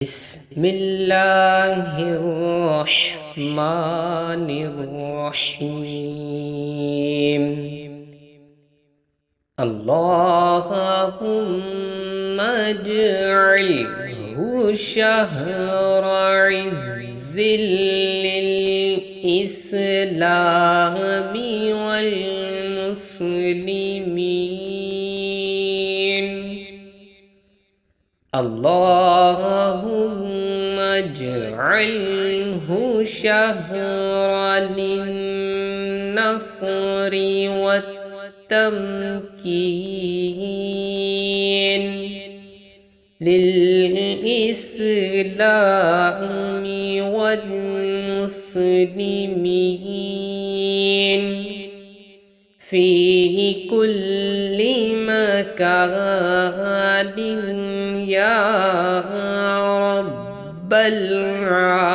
بسم الله الرحمن الرحيم. اللهم اجعله شهر عز للإسلام والمسلمين. اللهم اجعله شهرا للنصر والتمكين للإسلام والمسلمين في كل مكان يا رب العالمين.